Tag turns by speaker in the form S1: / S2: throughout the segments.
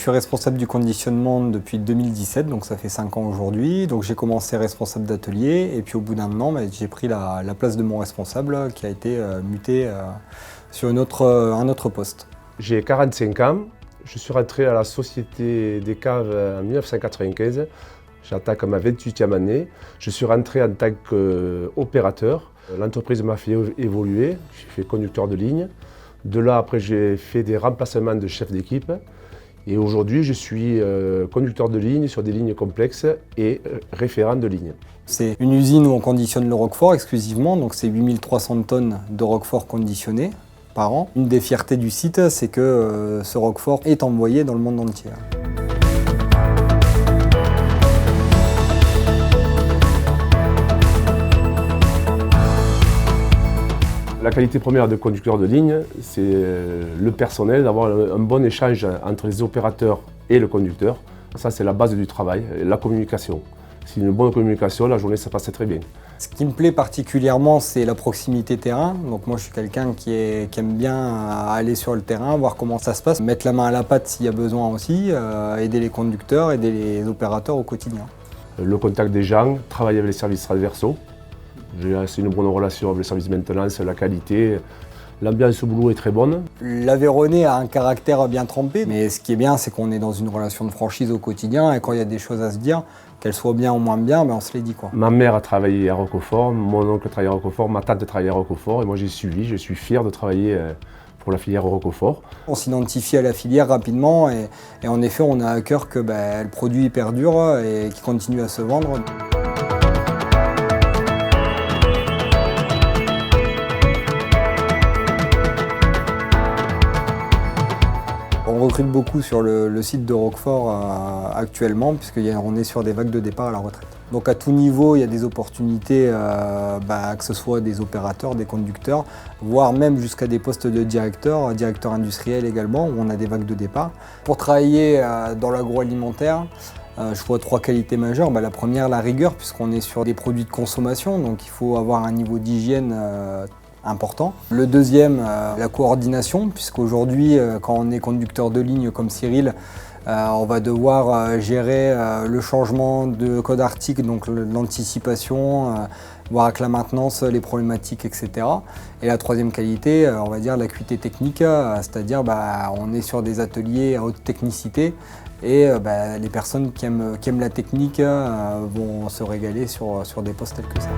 S1: suis responsable du conditionnement depuis 2017, donc ça fait 5 ans aujourd'hui. Donc j'ai commencé responsable d'atelier et puis au bout d'un moment, j'ai pris la place de mon responsable qui a été muté sur un autre poste.
S2: J'ai 45 ans, je suis rentré à la Société des Caves en 1995. J'attaque ma 28e année. Je suis rentré en tant qu'opérateur. L'entreprise m'a fait évoluer, j'ai fait conducteur de ligne. De là, après, j'ai fait des remplacements de chef d'équipe. Et aujourd'hui, je suis conducteur de ligne sur des lignes complexes et référent de ligne.
S1: C'est une usine où on conditionne le roquefort exclusivement, donc c'est 8300 tonnes de roquefort conditionné par an. Une des fiertés du site, c'est que ce roquefort est envoyé dans le monde entier.
S2: La qualité première de conducteur de ligne, c'est le personnel, d'avoir un bon échange entre les opérateurs et le conducteur. Ça, c'est la base du travail, la communication. Si une bonne communication, la journée, ça passe très bien.
S1: Ce qui me plaît particulièrement, c'est la proximité terrain. Donc moi, je suis quelqu'un qui aime bien aller sur le terrain, voir comment ça se passe, mettre la main à la pâte s'il y a besoin aussi, aider les conducteurs, aider les opérateurs au quotidien.
S2: Le contact des gens, travailler avec les services transversaux. J'ai assez une bonne relation avec le service de maintenance, la qualité. L'ambiance au boulot est très bonne.
S1: L'Aveyronais a un caractère bien trempé, mais ce qui est bien, c'est qu'on est dans une relation de franchise au quotidien et quand il y a des choses à se dire, qu'elles soient bien ou moins bien, on se les dit quoi.
S2: Ma mère a travaillé à Roquefort, mon oncle travaillait à Roquefort, ma tante travaillait à Roquefort et moi j'ai suivi, je suis fier de travailler pour la filière Roquefort.
S1: On s'identifie à la filière rapidement et en effet on a à cœur que le produit perdure et qu'il continue à se vendre. On recrute beaucoup sur le site de Roquefort actuellement, puisqu'on est sur des vagues de départ à la retraite. Donc à tout niveau, il y a des opportunités, que ce soit des opérateurs, des conducteurs, voire même jusqu'à des postes de directeur industriel également, où on a des vagues de départ. Pour travailler dans l'agroalimentaire, je vois 3 qualités majeures. La première, la rigueur, puisqu'on est sur des produits de consommation, donc il faut avoir un niveau d'hygiène important. Le deuxième, la coordination, puisqu'aujourd'hui, quand on est conducteur de ligne comme Cyril, on va devoir gérer le changement de code article, donc l'anticipation, voir avec la maintenance, les problématiques, etc. Et la troisième qualité, on va dire l'acuité technique, c'est-à-dire on est sur des ateliers à haute technicité et les personnes qui aiment la technique vont se régaler sur des postes tels que ça.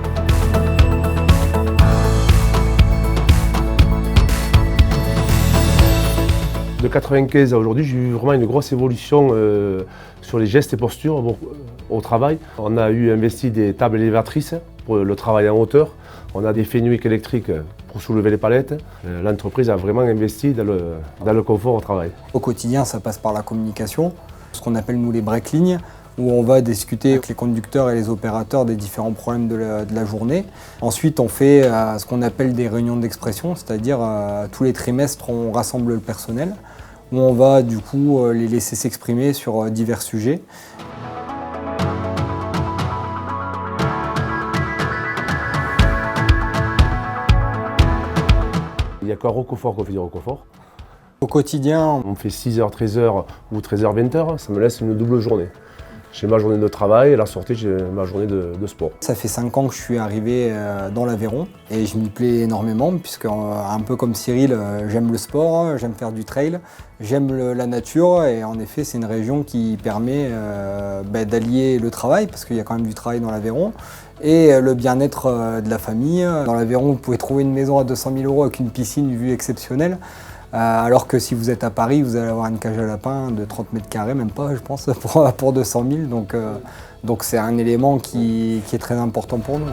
S2: De 1995 à aujourd'hui, j'ai eu vraiment une grosse évolution sur les gestes et postures au travail. On a investi des tables élévatrices pour le travail en hauteur. On a des Fenwick électriques pour soulever les palettes. L'entreprise a vraiment investi dans le confort au travail.
S1: Au quotidien, ça passe par la communication, ce qu'on appelle nous les break-lignes, où on va discuter avec les conducteurs et les opérateurs des différents problèmes de la journée. Ensuite, on fait ce qu'on appelle des réunions d'expression, c'est-à-dire tous les trimestres, on rassemble le personnel, où on va du coup les laisser s'exprimer sur divers sujets.
S2: Il n'y a qu'à Roquefort qu'on fait du Roquefort.
S1: Au quotidien,
S2: on fait 6h, 13h ou 13h, 20h, ça me laisse une double journée. J'ai ma journée de travail et la sortie, j'ai ma journée de sport. Ça
S1: fait 5 ans que je suis arrivé dans l'Aveyron et je m'y plais énormément puisque un peu comme Cyril, j'aime le sport, j'aime faire du trail, j'aime la nature et en effet c'est une région qui permet d'allier le travail parce qu'il y a quand même du travail dans l'Aveyron et le bien-être de la famille. Dans l'Aveyron, vous pouvez trouver une maison à 200 000 € avec une piscine, une vue exceptionnelle. Alors que si vous êtes à Paris, vous allez avoir une cage à lapins de 30 mètres carrés, même pas je pense, pour 200 000. Donc c'est un élément qui est très important pour nous.